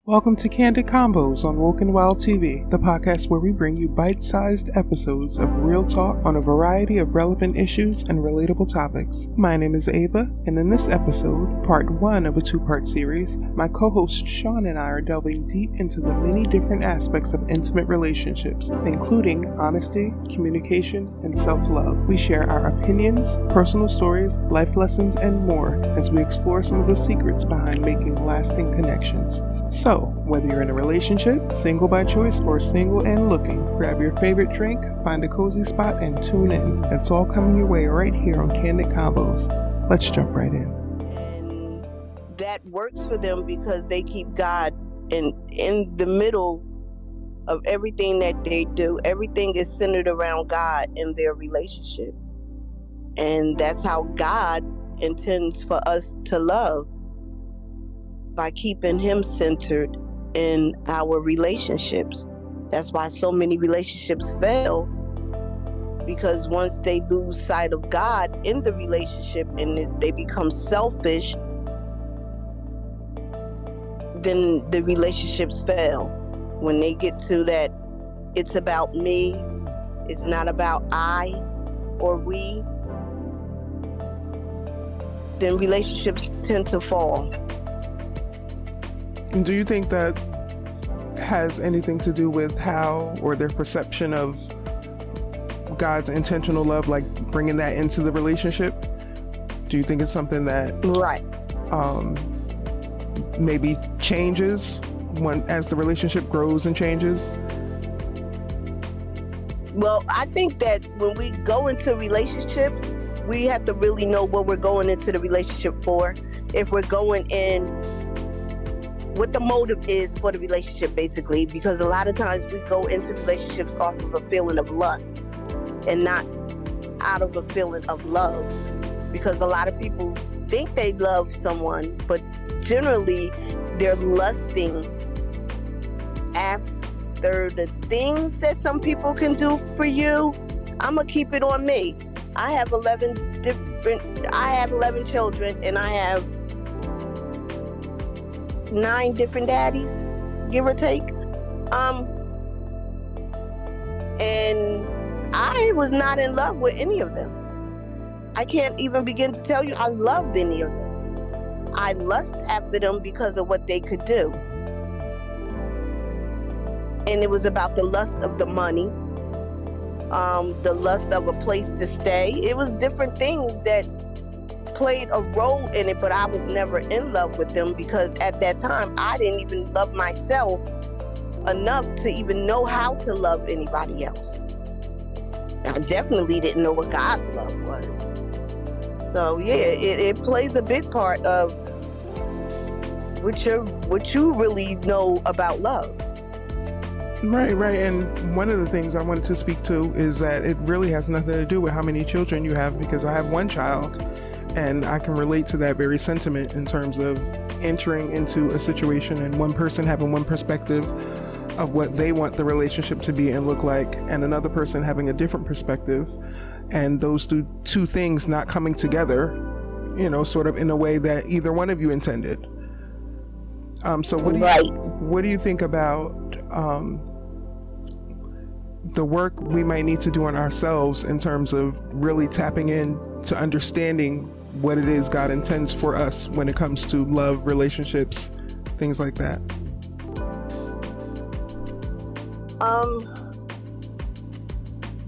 Welcome to Candid Convos on Woke and Wild TV, the podcast where we bring you bite-sized episodes of real talk on a variety of relevant issues and relatable topics. My name is Ava, and in this episode, part 1 of a 2-part series, my co-host Sean and I are delving deep into the many different aspects of intimate relationships, including honesty, communication, and self-love. We share our opinions, personal stories, life lessons, and more as we explore some of the secrets behind making lasting connections. So, whether you're in a relationship, single by choice, or single and looking, grab your favorite drink, find a cozy spot, and tune in. It's all coming your way right here on Candid Convos. Let's jump right in. And that works for them because they keep God in the middle of everything that they do. Everything is centered around God in their relationship. And that's how God intends for us to love, by keeping Him centered in our relationships. That's why so many relationships fail, because once they lose sight of God in the relationship and they become selfish, then the relationships fail. When they get to that, it's about me, it's not about I or we, then relationships tend to fall. Do you think that has anything to do with how, or their perception of God's intentional love, like bringing that into the relationship? Do you think it's something that right maybe changes as the relationship grows and changes? Well, I think that when we go into relationships, we have to really know what we're going into the relationship for. If we're going in, what the motive is for the relationship, basically, because a lot of times we go into relationships off of a feeling of lust and not out of a feeling of love, because a lot of people think they love someone, but generally they're lusting after the things that some people can do for you. I'm gonna keep it on me. I have 11 children, and I have 9 different daddies, give or take. And I was not in love with any of them. I can't even begin to tell you I loved any of them. I lust after them because of what they could do. And it was about the lust of the money, the lust of a place to stay. It was different things that played a role in it, but I was never in love with them, because at that time I didn't even love myself enough to even know how to love anybody else. I definitely didn't know what God's love was. So yeah, it plays a big part of what you really know about love. Right. And one of the things I wanted to speak to is that it really has nothing to do with how many children you have, because I have one child. And I can relate to that very sentiment in terms of entering into a situation and one person having one perspective of what they want the relationship to be and look like, and another person having a different perspective, and those two things not coming together, sort of in a way that either one of you intended. So what do you think about the work we might need to do on ourselves in terms of really tapping in to understanding what it is God intends for us when it comes to love, relationships, things like that?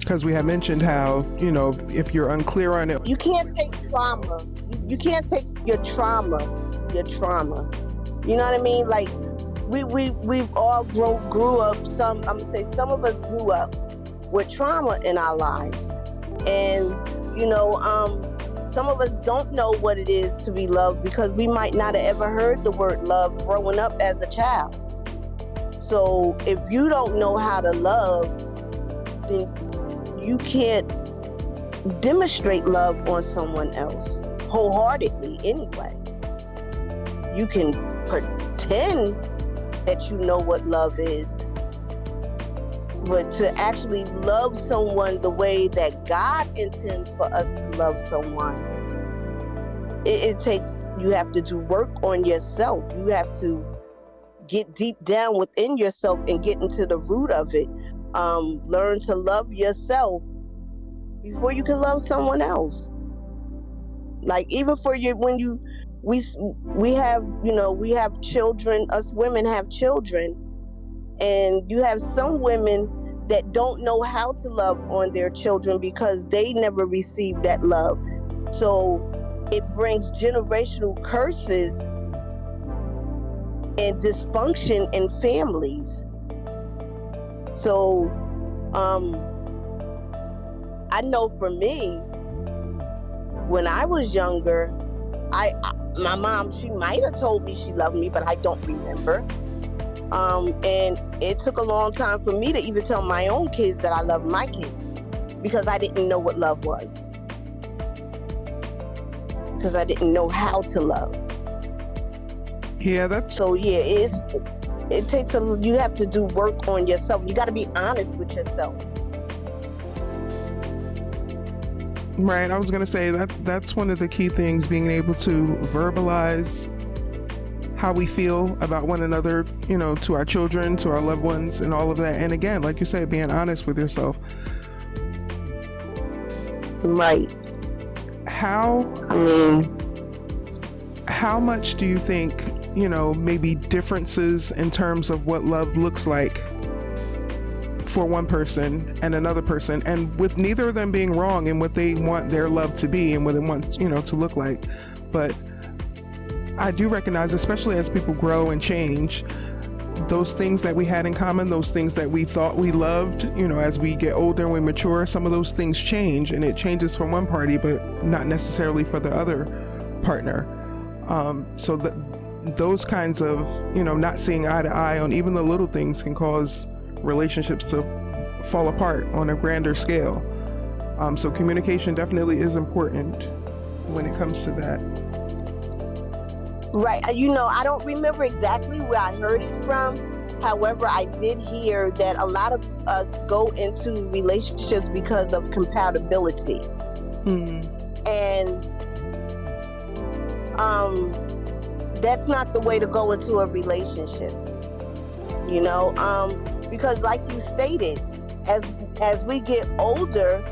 Because we have mentioned how, if you're unclear on it, you can't take trauma. You can't take your trauma. You know what I mean? Like we've all grew up. I'm gonna say some of us grew up with trauma in our lives, and some of us don't know what it is to be loved, because we might not have ever heard the word love growing up as a child. So if you don't know how to love, then you can't demonstrate love on someone else wholeheartedly anyway. You can pretend that you know what love is, but to actually love someone the way that God intends for us to love someone, it takes, you have to do work on yourself. You have to get deep down within yourself and get into the root of it. Learn to love yourself before you can love someone else. Like, even for you, when we have, we have children, us women have children, and you have some women that don't know how to love on their children because they never received that love. So it brings generational curses and dysfunction in families. So I know for me, when I was younger, my mom, she might have told me she loved me, but I don't remember. And it took a long time for me to even tell my own kids that I love my kids, because I didn't know what love was. Because I didn't know how to love. Yeah, so yeah, it takes you have to do work on yourself. You got to be honest with yourself. Right, I was going to say that's one of the key things, being able to verbalize how we feel about one another, to our children, to our loved ones, and all of that. And again, like you said, being honest with yourself. Right. How much do you think, maybe differences in terms of what love looks like for one person and another person, and with neither of them being wrong in what they want their love to be and what it wants, to look like. But I do recognize, especially as people grow and change, those things that we had in common, those things that we thought we loved, as we get older and we mature, some of those things change, and it changes for one party, but not necessarily for the other partner. So those kinds of, not seeing eye to eye on even the little things can cause relationships to fall apart on a grander scale. So communication definitely is important when it comes to that. Right. I don't remember exactly where I heard it from. However, I did hear that a lot of us go into relationships because of compatibility. And that's not the way to go into a relationship. Because like you stated, as we get older,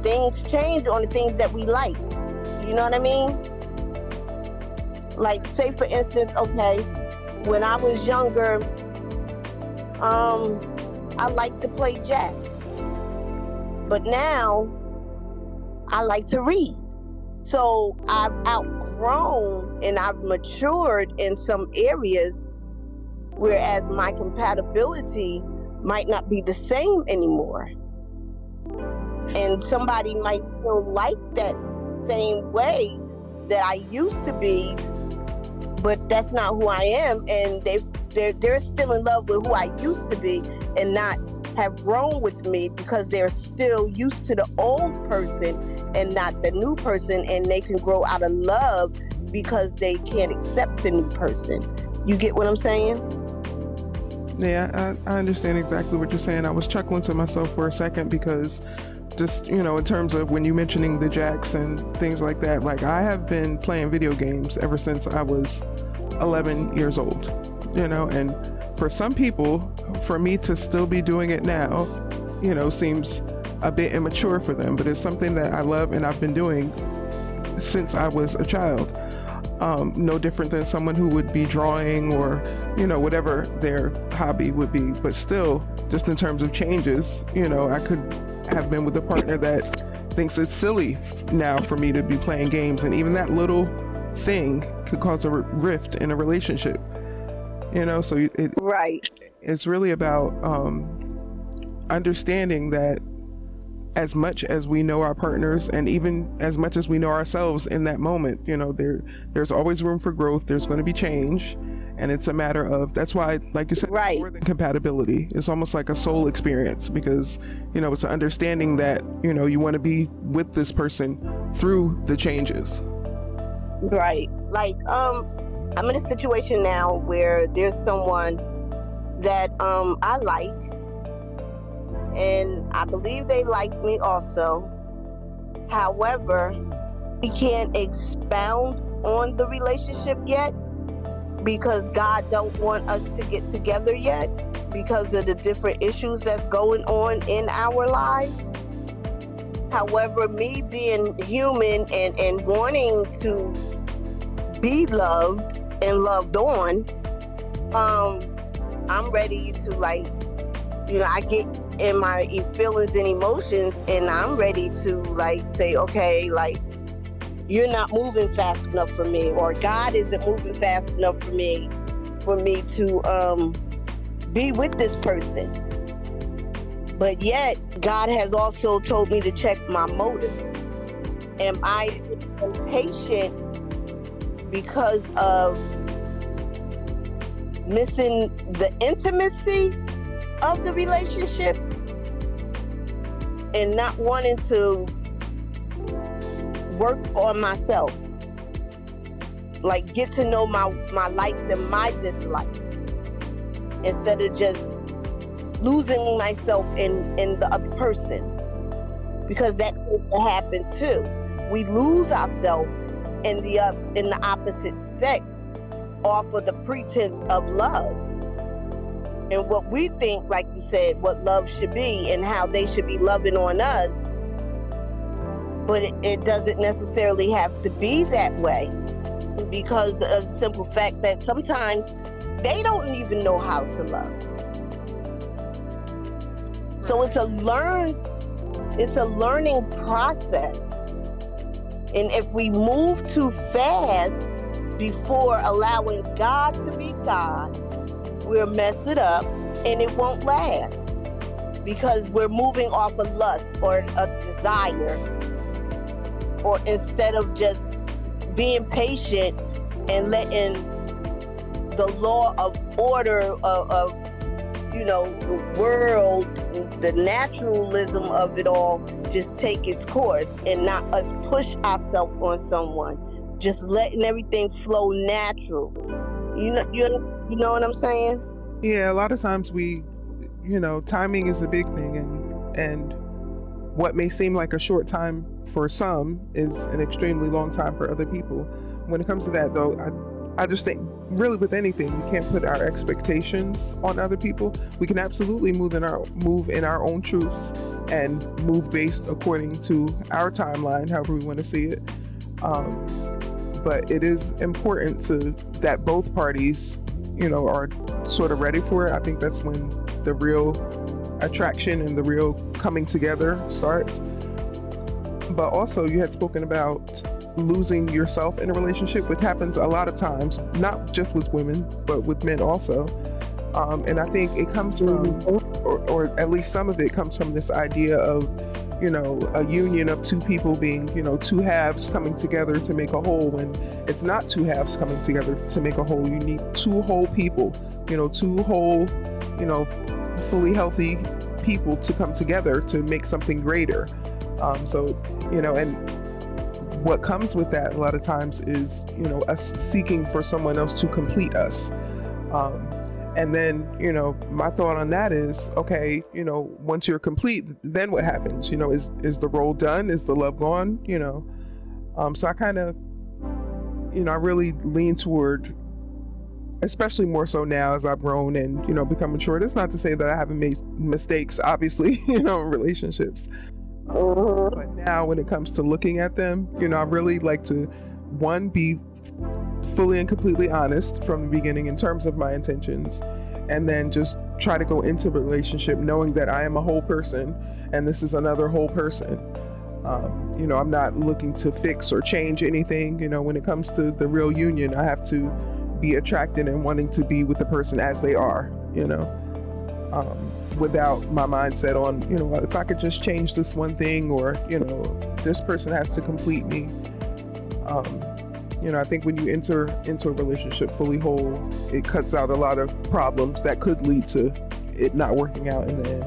things change on the things that we like. You know what I mean? Like, say for instance, okay, when I was younger, I liked to play jacks. But now, I like to read. So I've outgrown and I've matured in some areas, whereas my compatibility might not be the same anymore. And somebody might still like that same way that I used to be, but that's not who I am, and they're still in love with who I used to be and not have grown with me, because they're still used to the old person and not the new person, and they can grow out of love because they can't accept the new person. You get what I'm saying? Yeah, I understand exactly what you're saying. I was chuckling to myself for a second because just, in terms of when you mentioning the jacks and things like that, like, I have been playing video games ever since I was 11 years old, and for some people, for me to still be doing it now, seems a bit immature for them, but it's something that I love and I've been doing since I was a child. No different than someone who would be drawing or, whatever their hobby would be, but still, just in terms of changes, I could have been with a partner that thinks it's silly now for me to be playing games, and even that little thing could cause a rift in a relationship, so it's really about understanding that as much as we know our partners, and even as much as we know ourselves in that moment, there's always room for growth. There's going to be change, and it's a matter of, that's why, like you said, right, more than compatibility. It's almost like a soul experience, because it's an understanding that you want to be with this person through the changes. Right. Like, I'm in a situation now where there's someone that I like, and I believe they like me also. However, we can't expound on the relationship yet, because God don't want us to get together yet because of the different issues that's going on in our lives. However, me being human and wanting to be loved and loved on, I'm ready to, like, I get in my feelings and emotions, and I'm ready to, like, say, okay, like, you're not moving fast enough for me, or God isn't moving fast enough for me to be with this person. But yet, God has also told me to check my motives. Am I impatient because of missing the intimacy of the relationship and not wanting to work on myself, like get to know my likes and my dislikes, instead of just losing myself in the other person? Because that tends to happen too. We lose ourselves in the opposite sex off of the pretense of love and what we think, like you said, what love should be and how they should be loving on us. But it doesn't necessarily have to be that way, because of the simple fact that sometimes they don't even know how to love. So it's a learning process. And if we move too fast before allowing God to be God, we'll mess it up and it won't last, because we're moving off of lust or a desire, or instead of just being patient and letting the law of order of the world, the naturalism of it all, just take its course, and not us push ourselves on someone, just letting everything flow naturally. You know what I'm saying? Yeah, a lot of times timing is a big thing, and what may seem like a short time for some is an extremely long time for other people. When it comes to that, though, I just think, really, with anything, we can't put our expectations on other people. We can absolutely move in our own truths and move based according to our timeline, however we want to see it. But it is important that both parties, are sort of ready for it. I think that's when the real attraction and the real coming together starts. But also, you had spoken about losing yourself in a relationship, which happens a lot of times, not just with women, but with men also. And I think it comes from, or at least some of it comes from, this idea of, a union of two people being, two halves coming together to make a whole, when it's not two halves coming together to make a whole. You need two whole people, two whole, fully healthy people to come together to make something greater. And what comes with that a lot of times is, us seeking for someone else to complete us. And then, my thought on that is, okay, once you're complete, then what happens? Is the role done? Is the love gone? So I kind of, I really lean toward, especially more so now as I've grown and, become mature. That's not to say that I haven't made mistakes, obviously, in relationships. But now when it comes to looking at them, I really like to, one, be fully and completely honest from the beginning in terms of my intentions, and then just try to go into the relationship knowing that I am a whole person and this is another whole person. I'm not looking to fix or change anything. When it comes to the real union, I have to be attracted and wanting to be with the person as they are, without my mindset on, if I could just change this one thing, or, this person has to complete me. I think when you enter into a relationship fully whole, it cuts out a lot of problems that could lead to it not working out in the end.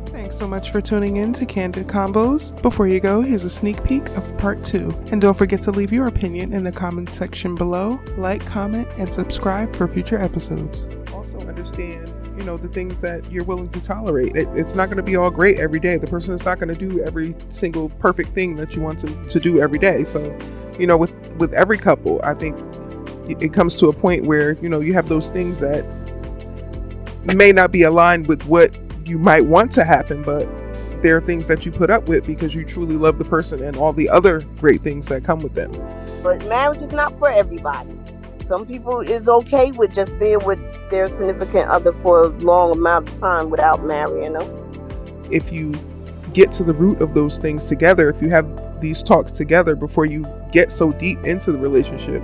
Thanks so much for tuning in to Candid Convos. Before you go, here's a sneak peek of part 2. And don't forget to leave your opinion in the comment section below. Like, comment, and subscribe for future episodes. Also understand, the things that you're willing to tolerate. It's not going to be all great every day. The person is not going to do every single perfect thing that you want to do every day. So, with every couple, I think it comes to a point where, you have those things that may not be aligned with what you might want to happen, but there are things that you put up with because you truly love the person and all the other great things that come with them. But marriage is not for everybody. Some people is okay with just being with their significant other for a long amount of time without marrying them. If you get to the root of those things together, if you have these talks together before you get so deep into the relationship,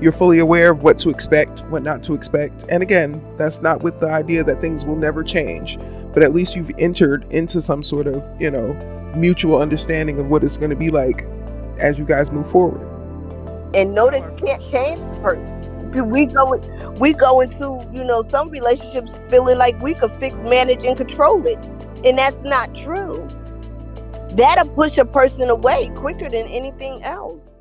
you're fully aware of what to expect, what not to expect. And again, that's not with the idea that things will never change, but at least you've entered into some sort of, mutual understanding of what it's going to be like as you guys move forward. And know that you can't change the person. We go into, some relationships feeling like we could fix, manage, and control it. And that's not true. That'll push a person away quicker than anything else.